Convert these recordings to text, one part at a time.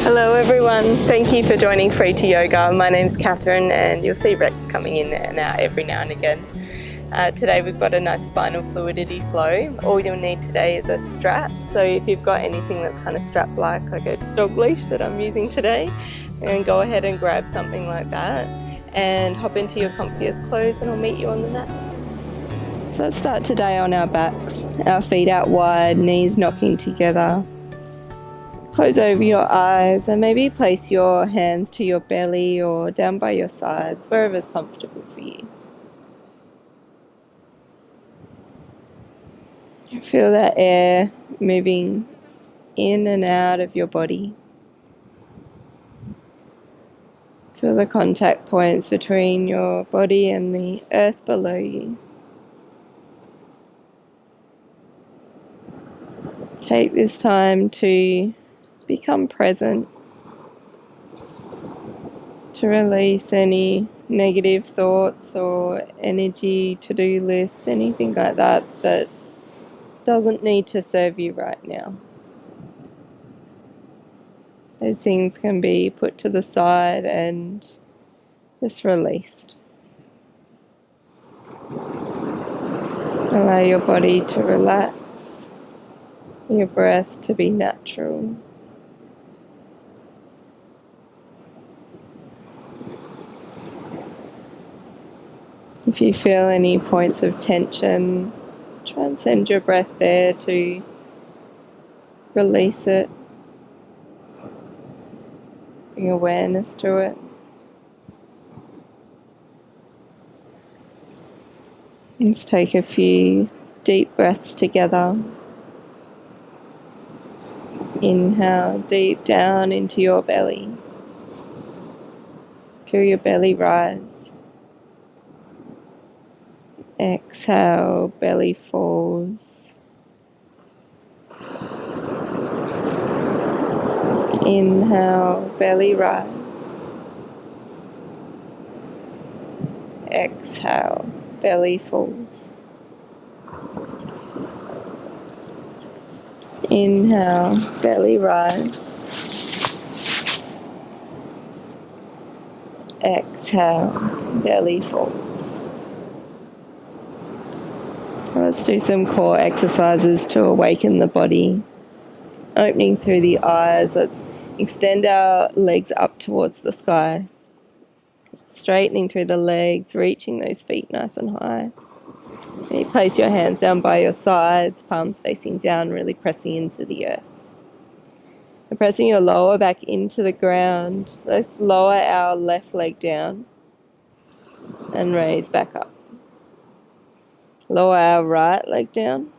Hello everyone, thank you for joining Free to Yoga. My name's Catherine and you'll see Rex coming in and out every now and again. Today we've got a nice spinal fluidity flow. All you'll need today is a strap, so if you've got anything that's kind of strap-like, like a dog leash that I'm using today, then go ahead and grab something like that and hop into your comfiest clothes and I'll meet you on the mat. So let's start today on our backs, our feet out wide, knees knocking together. Close over your eyes and maybe place your hands to your belly or down by your sides, wherever's comfortable for you. Feel that air moving in and out of your body. Feel the contact points between your body and the earth below you. Take this time to become present, to release any negative thoughts or energy, to-do lists, anything like that that doesn't need to serve you right now. Those things can be put to the side and just released. Allow your body to relax, your breath to be natural. If you feel any points of tension, try and send your breath there to release it. Bring awareness to it. Let's take a few deep breaths together. Inhale deep down into your belly. Feel your belly rise. Exhale, belly falls. Inhale, belly rise. Exhale, belly falls. Inhale, belly rise. Exhale, belly falls. Let's do some core exercises to awaken the body. Opening through the eyes, let's extend our legs up towards the sky. Straightening through the legs, reaching those feet nice and high. Then you place your hands down by your sides, palms facing down, really pressing into the earth. And pressing your lower back into the ground, let's lower our left leg down and raise back up. Lower our right leg down,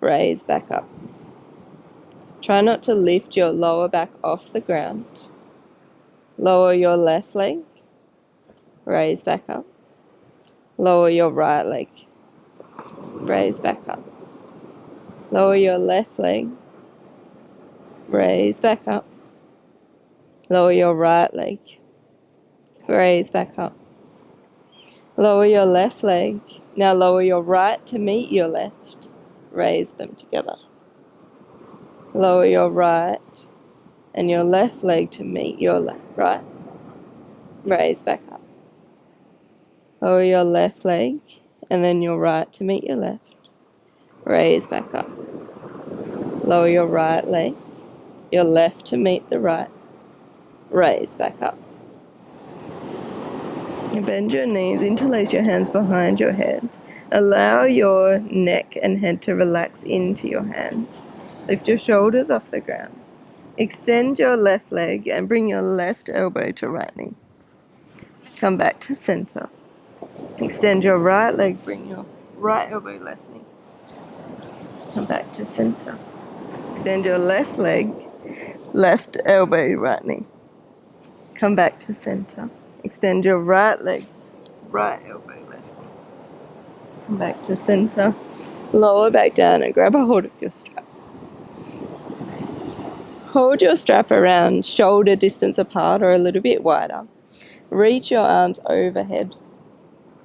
raise back up. Try not to lift your lower back off the ground. Lower your left leg, raise back up. Lower your right leg, raise back up. Lower your left leg, raise back up. Lower your right leg, raise back up. Lower your left leg. Now lower your right to meet your left. Raise them together. Lower your right and your left leg to meet your left, right. Raise back up. Lower your left leg and then your right to meet your left. Raise back up. Lower your right leg, your left to meet the right. Raise back up. You bend your knees, interlace your hands behind your head. Allow your neck and head to relax into your hands. Lift your shoulders off the ground. Extend your left leg and bring your left elbow to right knee. Come back to center. Extend your right leg, bring your right elbow left knee. Come back to center. Extend your left leg, left elbow right knee. Come back to center. Extend your right leg, right elbow left knee. Come back to center. Lower back down and grab a hold of your strap. Hold your strap around shoulder distance apart or a little bit wider. Reach your arms overhead.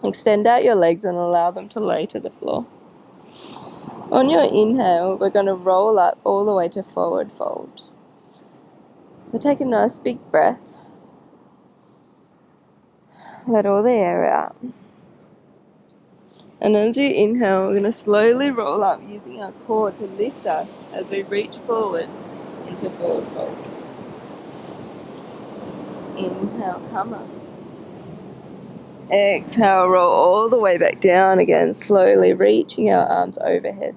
Extend out your legs and allow them to lay to the floor. On your inhale, we're going to roll up all the way to forward fold. So take a nice big breath. Let all the air out. And as you inhale, we're going to slowly roll up using our core to lift us as we reach forward into forward fold. Inhale, come up. Exhale, roll all the way back down again, slowly reaching our arms overhead.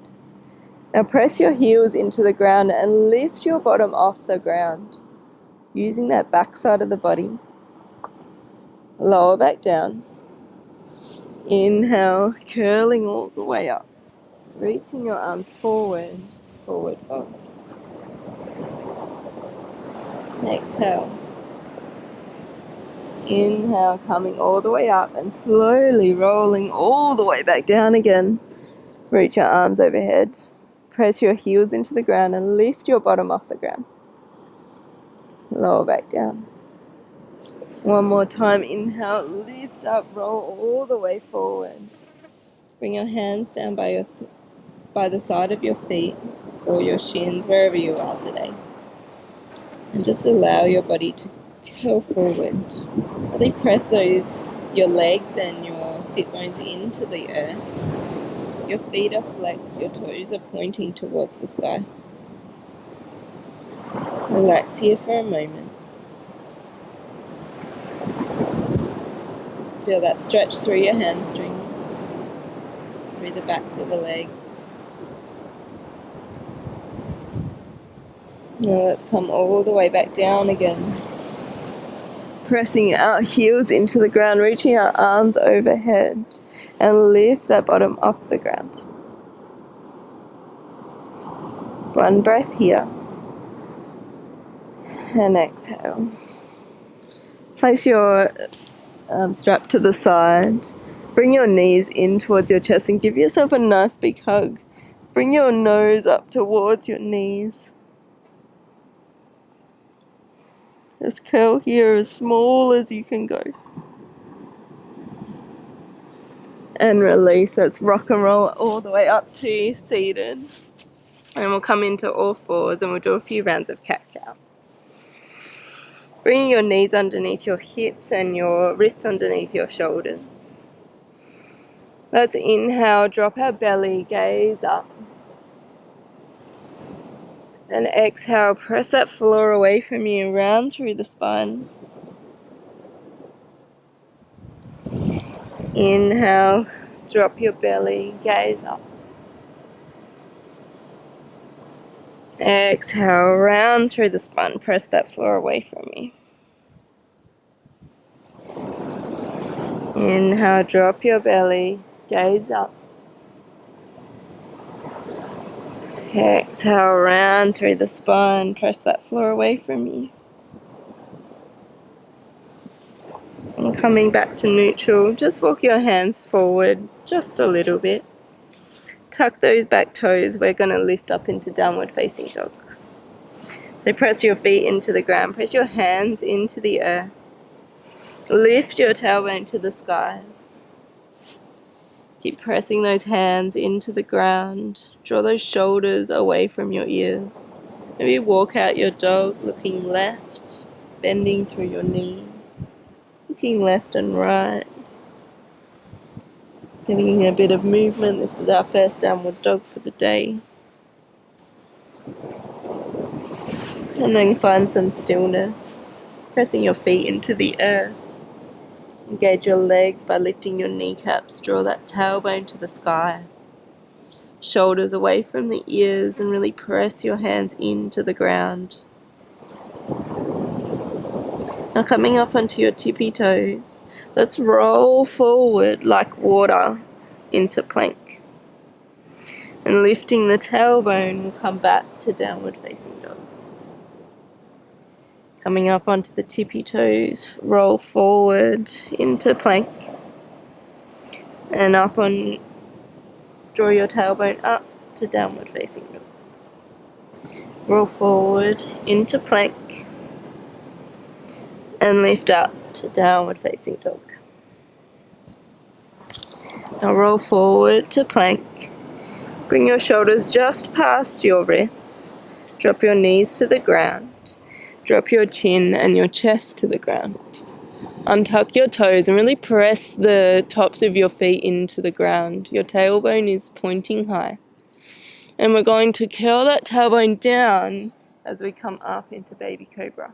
Now press your heels into the ground and lift your bottom off the ground, using that back side of the body. Lower back down. Inhale, curling all the way up. Reaching your arms forward, forward fold. Exhale. Inhale, coming all the way up and slowly rolling all the way back down again. Reach your arms overhead. Press your heels into the ground and lift your bottom off the ground. Lower back down. One more time. Inhale, lift up, roll all the way forward. Bring your hands down by the side of your feet or your shins, wherever you are today. And just allow your body to curl forward. Really press your legs and your sit bones into the earth. Your feet are flexed, your toes are pointing towards the sky. Relax here for a moment. Feel that stretch through your hamstrings, through the backs of the legs. Now let's come all the way back down again. Pressing our heels into the ground, reaching our arms overhead, and lift that bottom off the ground. One breath here. And exhale. Place your strap to the side. Bring your knees in towards your chest and give yourself a nice big hug. Bring your nose up towards your knees. Just curl here as small as you can go. And release. Let's rock and roll all the way up to seated. And we'll come into all fours and we'll do a few rounds of cat-cow. Bringing your knees underneath your hips and your wrists underneath your shoulders. Let's inhale, drop our belly, gaze up. And exhale, press that floor away from you, round through the spine. Inhale, drop your belly, gaze up. Exhale, round through the spine, press that floor away from you. Inhale, drop your belly, gaze up. Exhale, round through the spine, press that floor away from you. And coming back to neutral, just walk your hands forward just a little bit. Tuck those back toes, we're going to lift up into downward facing dog. So press your feet into the ground, press your hands into the earth. Lift your tailbone to the sky. Keep pressing those hands into the ground. Draw those shoulders away from your ears. Maybe walk out your dog looking left, bending through your knees. Looking left and right. Getting a bit of movement. This is our first downward dog for the day. And then find some stillness. Pressing your feet into the earth. Engage your legs by lifting your kneecaps. Draw that tailbone to the sky. Shoulders away from the ears and really press your hands into the ground. Now coming up onto your tippy toes, let's roll forward like water into plank. And lifting the tailbone, we'll come back to downward facing dog. Coming up onto the tippy toes, roll forward into plank. And draw your tailbone up to downward facing dog. Roll forward into plank. And lift up to downward facing dog. Now roll forward to plank. Bring your shoulders just past your wrists. Drop your knees to the ground. Drop your chin and your chest to the ground. Untuck your toes and really press the tops of your feet into the ground. Your tailbone is pointing high. And we're going to curl that tailbone down as we come up into baby cobra.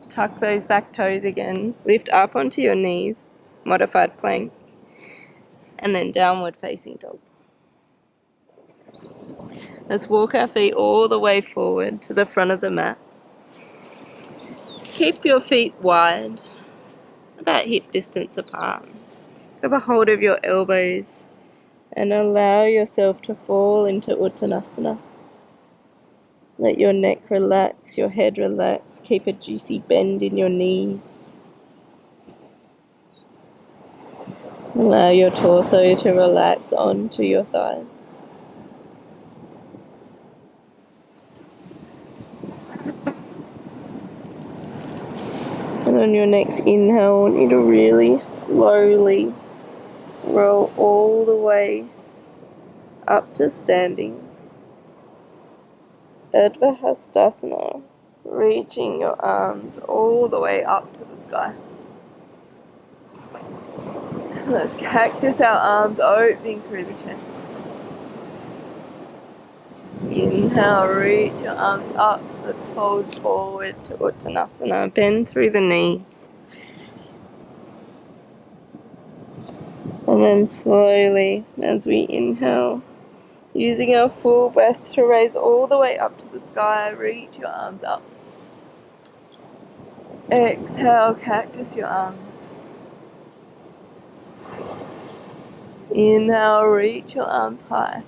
Tuck those back toes again. Lift up onto your knees, modified plank, and then downward facing dog. Let's walk our feet all the way forward to the front of the mat. Keep your feet wide, about hip distance apart. Grab a hold of your elbows and allow yourself to fall into Uttanasana. Let your neck relax, your head relax. Keep a juicy bend in your knees. Allow your torso to relax onto your thighs. And on your next inhale, I want you to really slowly roll all the way up to standing. Urdhva Hastasana, reaching your arms all the way up to the sky. Let's cactus our arms opening through the chest. Inhale, reach your arms up. Let's fold forward to Uttanasana. Bend through the knees. And then slowly, as we inhale, using our full breath to raise all the way up to the sky, reach your arms up. Exhale, cactus your arms. Inhale, reach your arms high.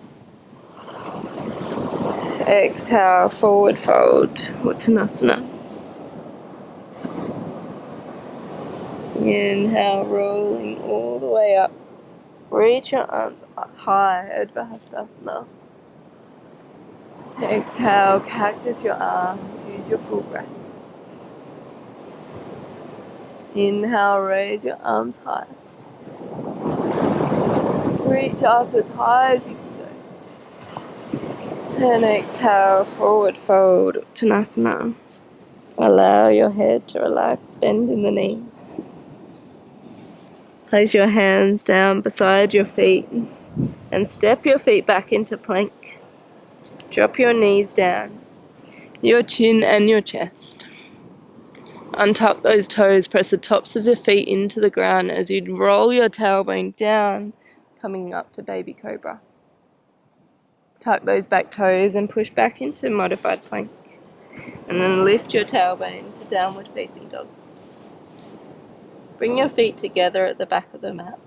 Exhale, forward fold, Uttanasana. Inhale, rolling all the way up. Reach your arms up high, Urdhva Hastasana. Exhale, cactus your arms, use your full breath. Inhale, raise your arms high. Reach up as high as you can go. And exhale, forward fold, Uttanasana. Allow your head to relax, bend in the knees. Place your hands down beside your feet and step your feet back into plank. Drop your knees down, your chin and your chest. Untuck those toes, press the tops of the feet into the ground as you roll your tailbone down, coming up to baby cobra. Tuck those back toes and push back into modified plank. And then lift your tailbone to downward facing dog. Bring your feet together at the back of the mat.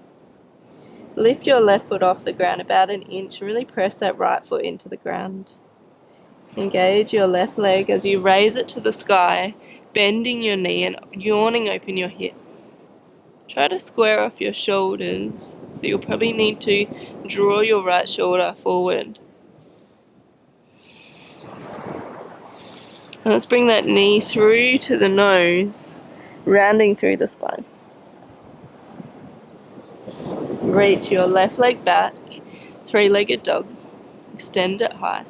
Lift your left foot off the ground about an inch. Really press that right foot into the ground. Engage your left leg as you raise it to the sky, bending your knee and yawning open your hip. Try to square off your shoulders, so you'll probably need to draw your right shoulder forward. And let's bring that knee through to the nose, rounding through the spine. Reach your left leg back, three-legged dog. Extend it high.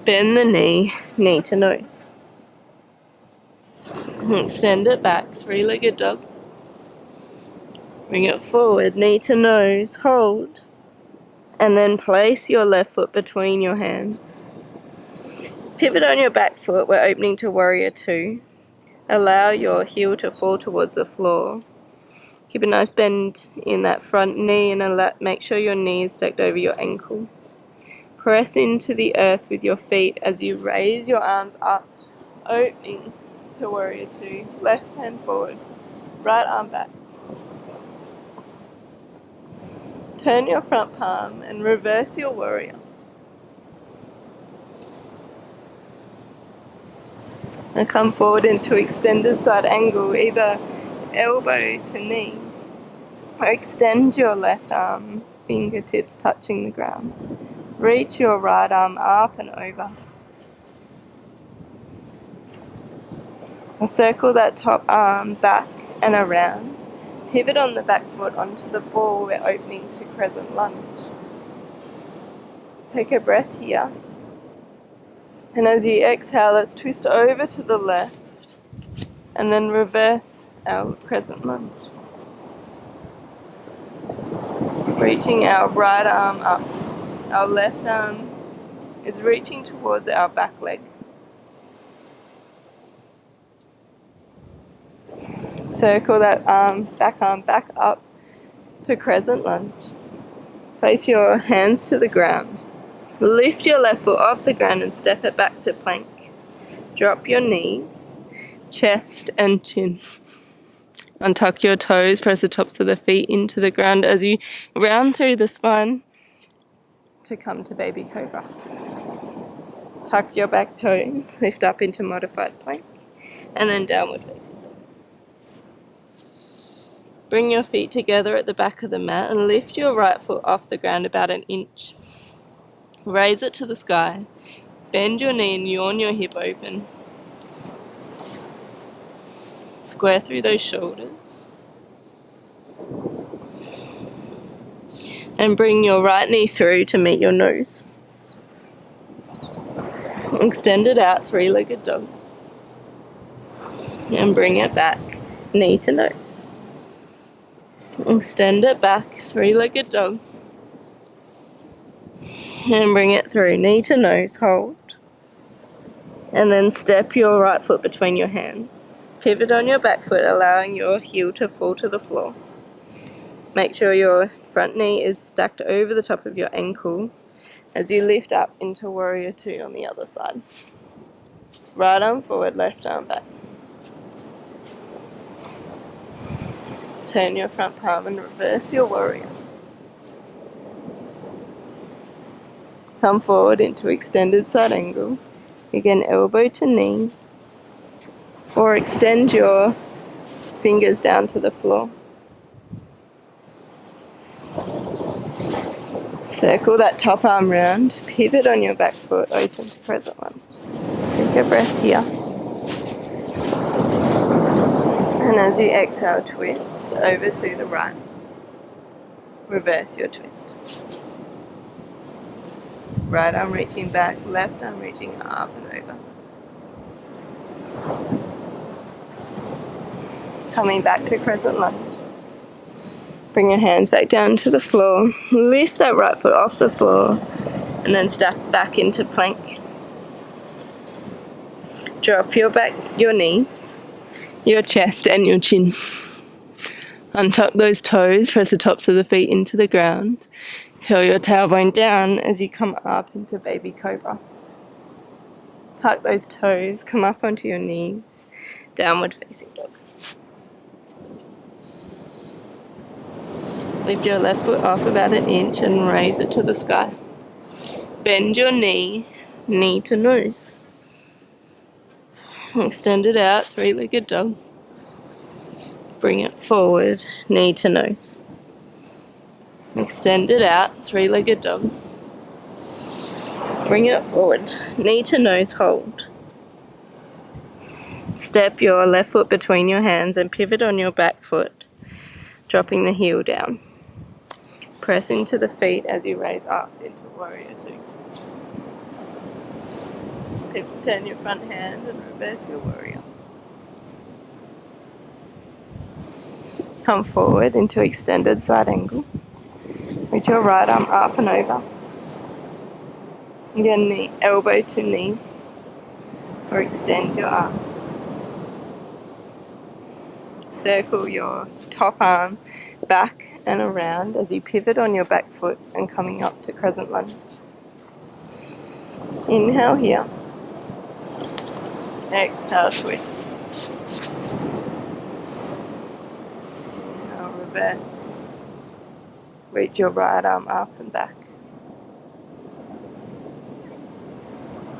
Bend the knee, knee to nose. Extend it back, three-legged dog. Bring it forward, knee to nose, hold. And then place your left foot between your hands. Pivot on your back foot, we're opening to warrior two. Allow your heel to fall towards the floor. Keep a nice bend in that front knee and make sure your knee is stacked over your ankle. Press into the earth with your feet as you raise your arms up, opening to warrior two. Left hand forward, right arm back. Turn your front palm and reverse your warrior. And come forward into extended side angle, either elbow to knee. Extend your left arm, fingertips touching the ground. Reach your right arm up and over. Circle that top arm back and around. Pivot on the back foot onto the ball. We're opening to crescent lunge. Take a breath here. And as you exhale, let's twist over to the left and then reverse our crescent lunge. Reaching our right arm up. Our left arm is reaching towards our back leg. Circle that arm back up to crescent lunge. Place your hands to the ground. Lift your left foot off the ground and step it back to plank. Drop your knees, chest and chin. Untuck your toes, press the tops of the feet into the ground as you round through the spine to come to baby cobra. Tuck your back toes, lift up into modified plank, and then downward facing dog. Bring your feet together at the back of the mat and lift your right foot off the ground about an inch. Raise it to the sky. Bend your knee and yawn your hip open. Square through those shoulders. And bring your right knee through to meet your nose. Extend it out, three-legged dog. And bring it back, knee to nose. Extend it back, three-legged dog. And bring it through, knee to nose, hold. And then step your right foot between your hands. Pivot on your back foot, allowing your heel to fall to the floor. Make sure your front knee is stacked over the top of your ankle as you lift up into Warrior 2 on the other side. Right arm forward, left arm back. Turn your front palm and reverse your warrior. Come forward into extended side angle. Again, elbow to knee. Or extend your fingers down to the floor. Circle that top arm round. Pivot on your back foot, open to crescent lunge. Take a breath here. And as you exhale, twist over to the right. Reverse your twist. Right arm reaching back, left arm reaching up and over. Coming back to crescent lunge. Bring your hands back down to the floor. Lift that right foot off the floor and then step back into plank. Drop your knees, your chest and your chin. Untuck those toes, press the tops of the feet into the ground. Curl your tailbone down as you come up into baby cobra. Tuck those toes, come up onto your knees, downward facing dog. Lift your left foot off about an inch and raise it to the sky. Bend your knee, knee to nose. Extend it out, three-legged dog. Bring it forward, knee to nose. Extend it out, three-legged dog. Bring it forward, knee to nose, hold. Step your left foot between your hands and pivot on your back foot, dropping the heel down. Press into the feet as you raise up into Warrior 2. Turn your front hand and reverse your warrior. Come forward into extended side angle. Reach your right arm up and over. Again, knee, elbow to knee. Or extend your arm. Circle your top arm back and around as you pivot on your back foot and coming up to crescent lunge. Inhale here. Exhale, twist. Inhale, reverse. Reach your right arm up and back.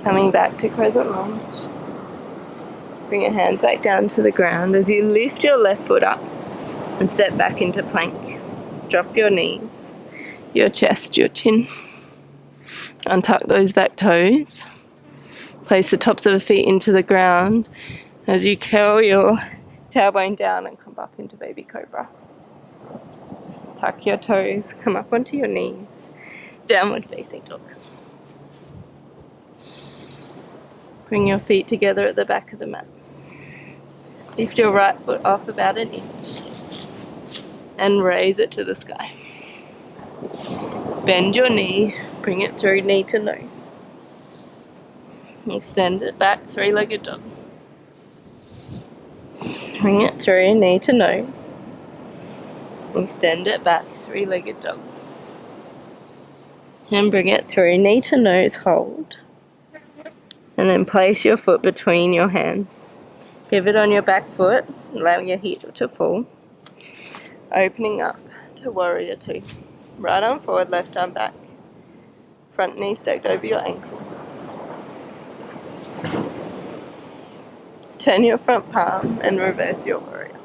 Coming back to crescent lunge. Bring your hands back down to the ground as you lift your left foot up and step back into plank. Drop your knees, your chest, your chin. Untuck those back toes. Place the tops of the feet into the ground as you curl your tailbone down and come up into baby cobra. Tuck your toes, come up onto your knees, downward facing dog. Bring your feet together at the back of the mat. Lift your right foot off about an inch and raise it to the sky. Bend your knee, bring it through knee to nose. Extend it back, three-legged dog. Bring it through knee to nose. Extend it back, three-legged dog. And bring it through knee to nose, hold. And then place your foot between your hands. Pivot on your back foot, allowing your heel to fall. Opening up to warrior two. Right arm forward, left arm back. Front knee stacked over your ankle. Turn your front palm and reverse your warrior.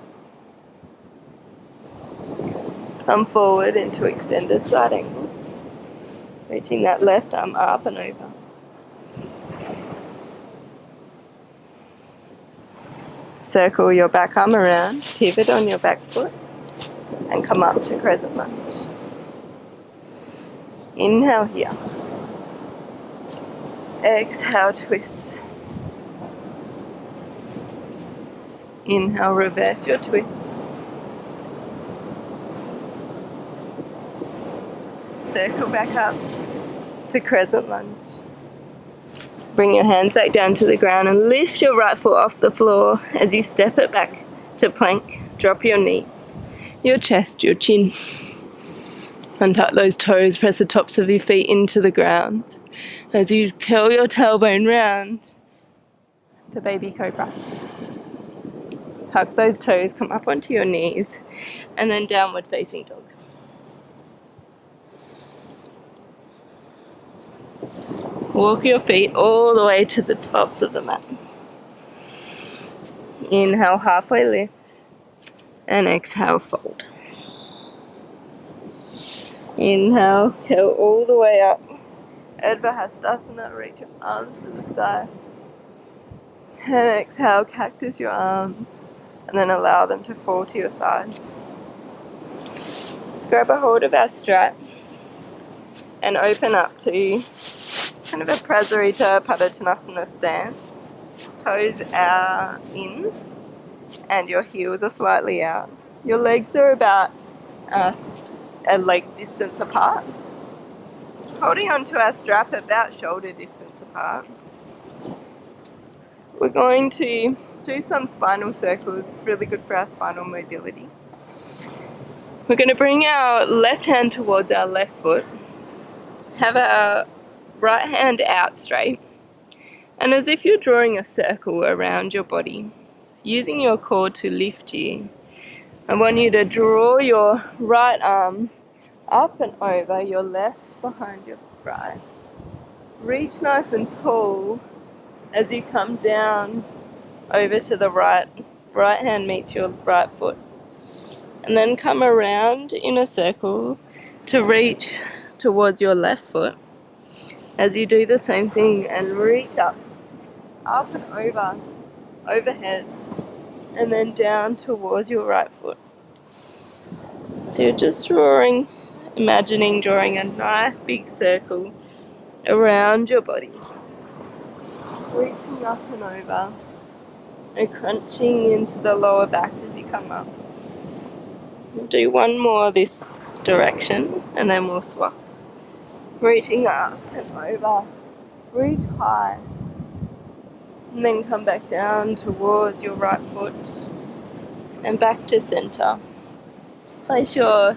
Come forward into extended side angle. Reaching that left arm up and over. Circle your back arm around, pivot on your back foot, and come up to crescent lunge. Inhale here. Exhale, twist. Inhale, reverse your twist. Circle back up to crescent lunge. Bring your hands back down to the ground and lift your right foot off the floor as you step it back to plank. Drop your knees, your chest, your chin. Untuck those toes, press the tops of your feet into the ground as you curl your tailbone round to baby cobra. Tuck those toes, come up onto your knees, and then downward facing dog. Walk your feet all the way to the tops of the mat. Inhale, halfway lift, and exhale, fold. Inhale, curl all the way up. Urdhva Hastasana, reach your arms to the sky. And exhale, cactus your arms, and then allow them to fall to your sides. Let's grab a hold of our strap and open up to kind of a Prasarita Padottanasana stance. Toes are in and your heels are slightly out. Your legs are about a leg distance apart. Holding onto our strap about shoulder distance apart. We're going to do some spinal circles, really good for our spinal mobility. We're going to bring our left hand towards our left foot. Have our right hand out straight, and as if you're drawing a circle around your body, using your core to lift you, I want you to draw your right arm up and over, your left behind your right. Reach nice and tall as you come down over to the right. Right hand meets your right foot. And then come around in a circle to reach towards your left foot. As you do the same thing and reach up and over, overhead, and then down towards your right foot. So you're just imagining drawing a nice big circle around your body. Reaching up and over and crunching into the lower back as you come up. We'll do one more this direction and then we'll swap. Reaching up and over, reach high, and then come back down towards your right foot and back to center. Place your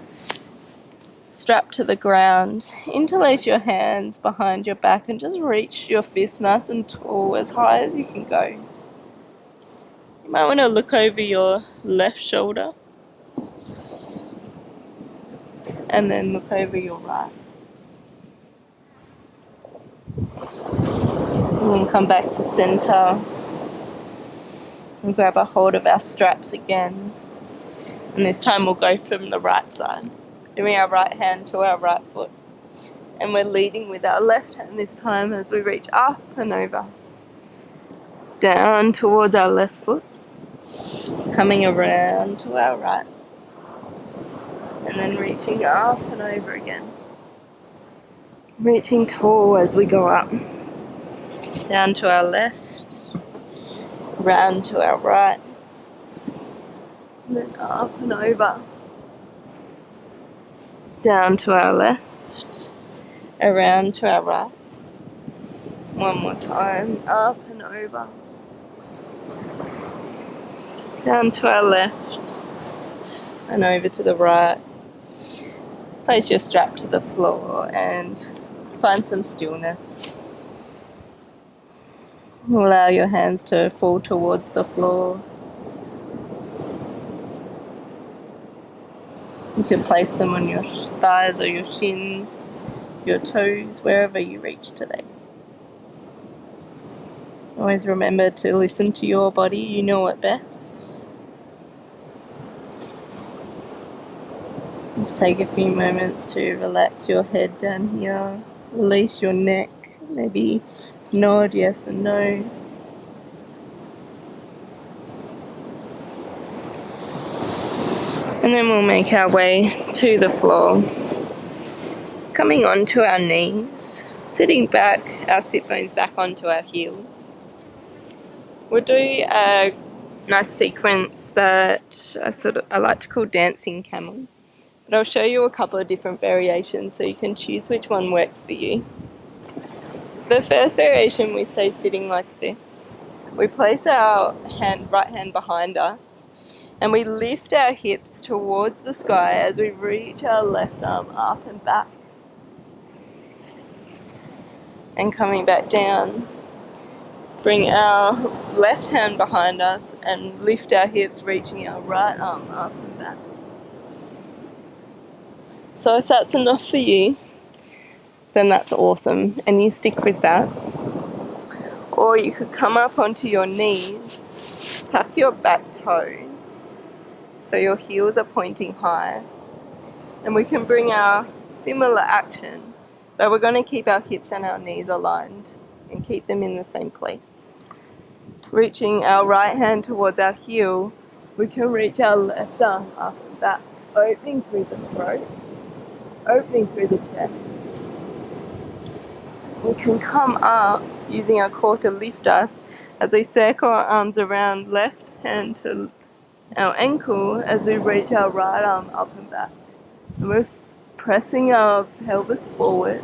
strap to the ground, interlace your hands behind your back and just reach your fist nice and tall, as high as you can go. You might want to look over your left shoulder and then look over your right. And then come back to center and grab a hold of our straps again. And this time we'll go from the right side. Bring our right hand to our right foot. And we're leading with our left hand this time as we reach up and over. Down towards our left foot. Coming around to our right. And then reaching up and over again. Reaching tall as we go up. Down to our left round to our right, and then up and over, down to our left, around to our right. One more time, up and over, down to our left, and over to the right. Place your strap to the floor and find some stillness. Allow your hands to fall towards the floor. You can place them on your thighs or your shins, your toes, wherever you reach today. Always remember to listen to your body, you know it best. Just take a few moments to relax your head down here, release your neck, maybe nod yes and no. And then we'll make our way to the floor, coming onto our knees, sitting back, our sit bones back onto our heels. We'll do a nice sequence that I like to call dancing camel. But I'll show you a couple of different variations so you can choose which one works for you. So the first variation, we stay sitting like this. We place our right hand behind us, and we lift our hips towards the sky as we reach our left arm up and back. And coming back down, bring our left hand behind us and lift our hips, reaching our right arm up and back. So if that's enough for you, then that's awesome, and you stick with that. Or you could come up onto your knees, tuck your back toes, so your heels are pointing high, and we can bring our similar action, but we're going to keep our hips and our knees aligned and keep them in the same place. Reaching our right hand towards our heel, we can reach our left arm up and back, opening through the throat, opening through the chest. We can come up using our core to lift us as we circle our arms around, left hand to our ankle as we reach our right arm up and back. And we're pressing our pelvis forward,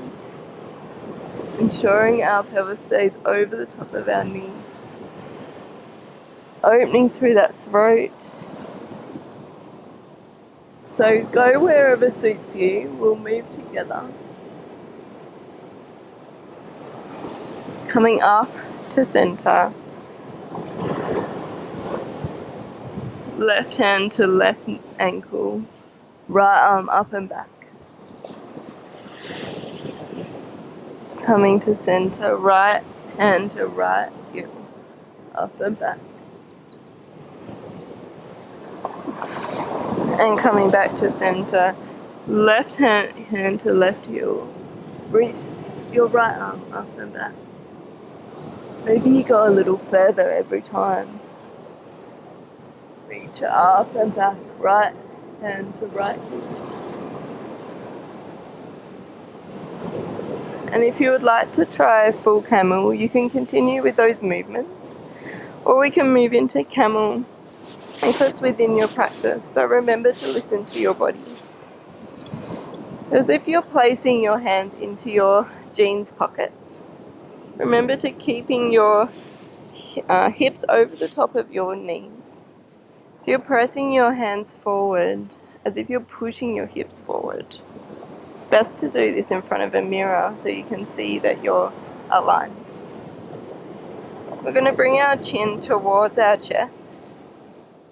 ensuring our pelvis stays over the top of our knee. Opening through that throat. So go wherever suits you. We'll move together. Coming up to center. Left hand to left ankle. Right arm up and back. Coming to center. Right hand to right heel. Up and back. And coming back to center, left hand to left heel. Reach your right arm up and back. Maybe you go a little further every time. Reach up and back, right hand to right heel. And if you would like to try full camel, you can continue with those movements, or we can move into camel if it's within your practice, but remember to listen to your body. As if you're placing your hands into your jeans pockets, remember to keeping your hips over the top of your knees. So you're pressing your hands forward as if you're pushing your hips forward. It's best to do this in front of a mirror so you can see that you're aligned. We're going to bring our chin towards our chest.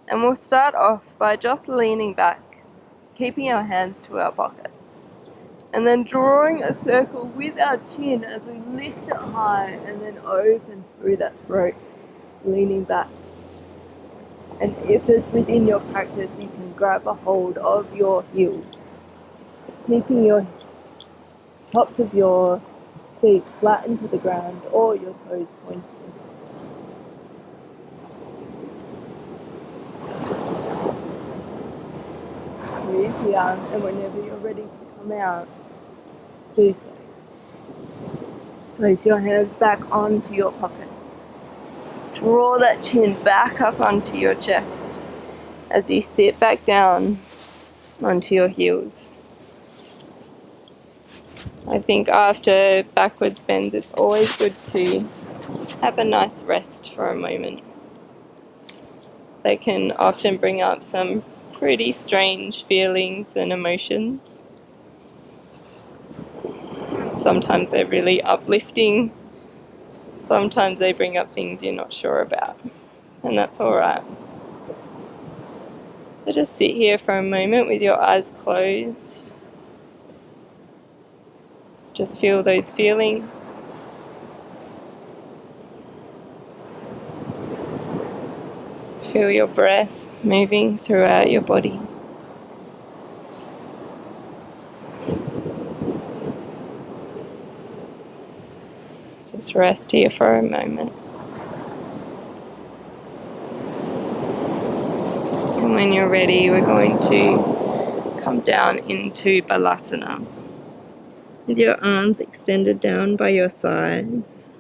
And we'll start off by just leaning back, keeping our hands to our pockets. And then drawing a circle with our chin as we lift it high and then open through that throat, leaning back. And if it's within your practice, you can grab a hold of your heels, keeping your tops of your feet flat into the ground or your toes pointed. Breathe here, and whenever you're ready to come out, do so. Place your hands back onto your pockets. Draw that chin back up onto your chest as you sit back down onto your heels. I think after backwards bends, it's always good to have a nice rest for a moment. They can often bring up some pretty strange feelings and emotions. Sometimes they're really uplifting. Sometimes they bring up things you're not sure about. And that's alright. So just sit here for a moment with your eyes closed. Just feel those feelings. Feel your breath moving throughout your body. Just rest here for a moment. And when you're ready, we're going to come down into balasana. With your arms extended down by your sides.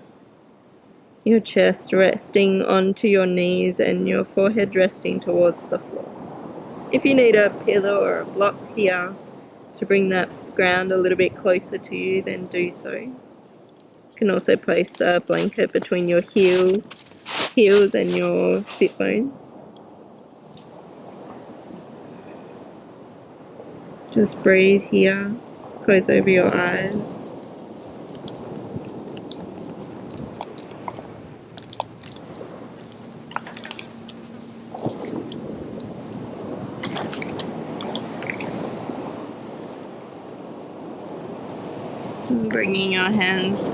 Your chest resting onto your knees and your forehead resting towards the floor. If you need a pillow or a block here to bring that ground a little bit closer to you, then do so. You can also place a blanket between your heels and your sit bones. Just breathe here, close over your eyes. And bringing your hands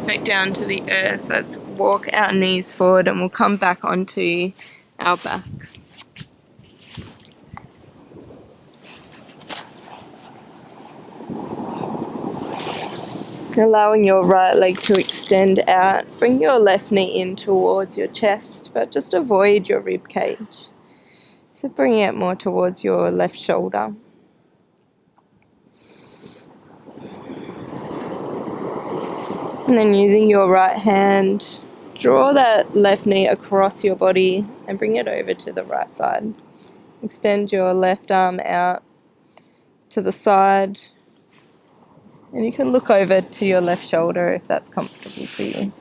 back down to the earth, let's walk our knees forward and we'll come back onto our backs. Allowing your right leg to extend out. Bring your left knee in towards your chest, but just avoid your rib cage. So bring it more towards your left shoulder. And then using your right hand, draw that left knee across your body and bring it over to the right side. Extend your left arm out to the side. And you can look over to your left shoulder if that's comfortable for you.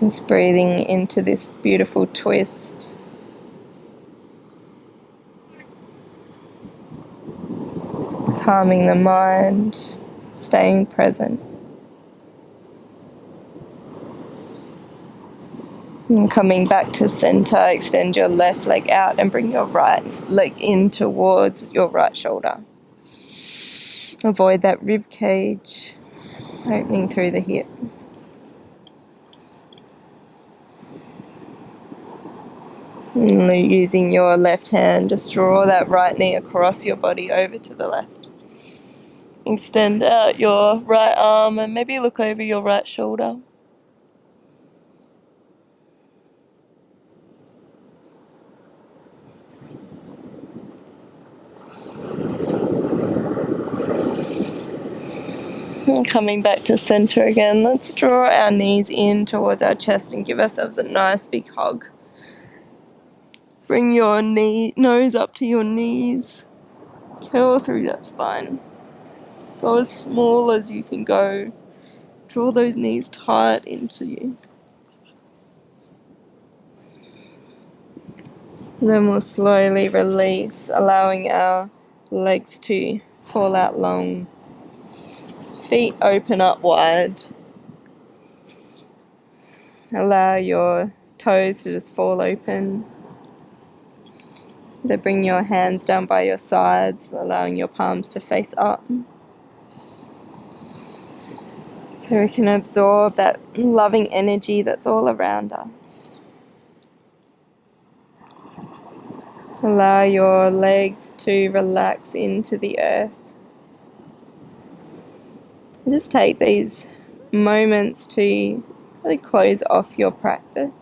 Just breathing into this beautiful twist. Calming the mind, staying present. And coming back to center, extend your left leg out and bring your right leg in towards your right shoulder. Avoid that rib cage, opening through the hip. And using your left hand, just draw that right knee across your body over to the left. Extend out your right arm and maybe look over your right shoulder. And coming back to center again, let's draw our knees in towards our chest and give ourselves a nice big hug. Bring your nose up to your knees. Curl through that spine. Go as small as you can go. Draw those knees tight into you. And then we'll slowly release, allowing our legs to fall out long. Feet open up wide. Allow your toes to just fall open. Then bring your hands down by your sides, allowing your palms to face up. So we can absorb that loving energy that's all around us. Allow your legs to relax into the earth. And just take these moments to really close off your practice.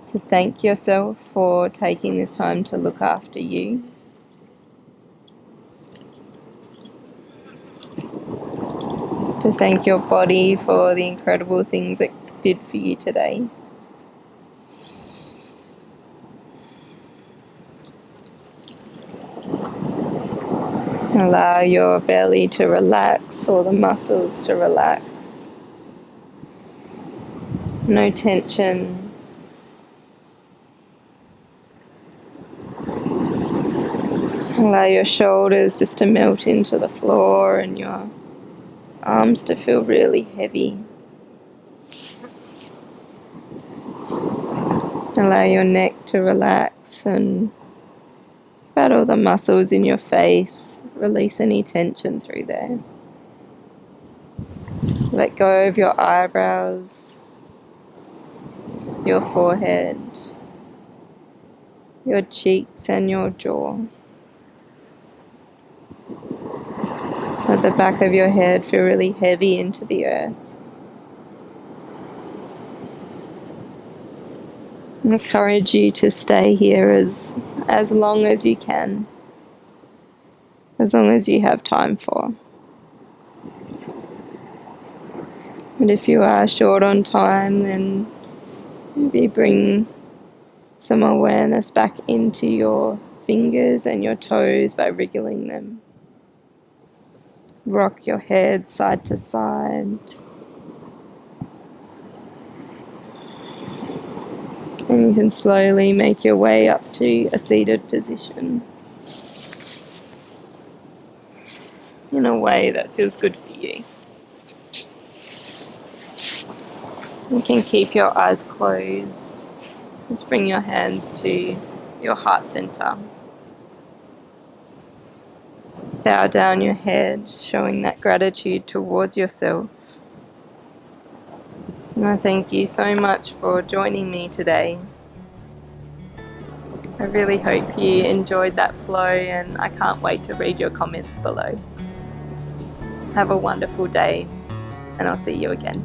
To thank yourself for taking this time to look after you. To thank your body for the incredible things it did for you today. Allow your belly to relax, or the muscles to relax. No tension. Allow your shoulders just to melt into the floor and your arms to feel really heavy. Allow your neck to relax and battle the muscles in your face. Release any tension through there. Let go of your eyebrows, your forehead, your cheeks and your jaw. Let the back of your head feel really heavy into the earth. I encourage you to stay here as long as you can, as long as you have time for. And if you are short on time, then maybe bring some awareness back into your fingers and your toes by wriggling them. Rock your head side to side. And you can slowly make your way up to a seated position in a way that feels good for you. You can keep your eyes closed. Just bring your hands to your heart center. Bow down your head, showing that gratitude towards yourself. And I thank you so much for joining me today. I really hope you enjoyed that flow, and I can't wait to read your comments below. Have a wonderful day, and I'll see you again.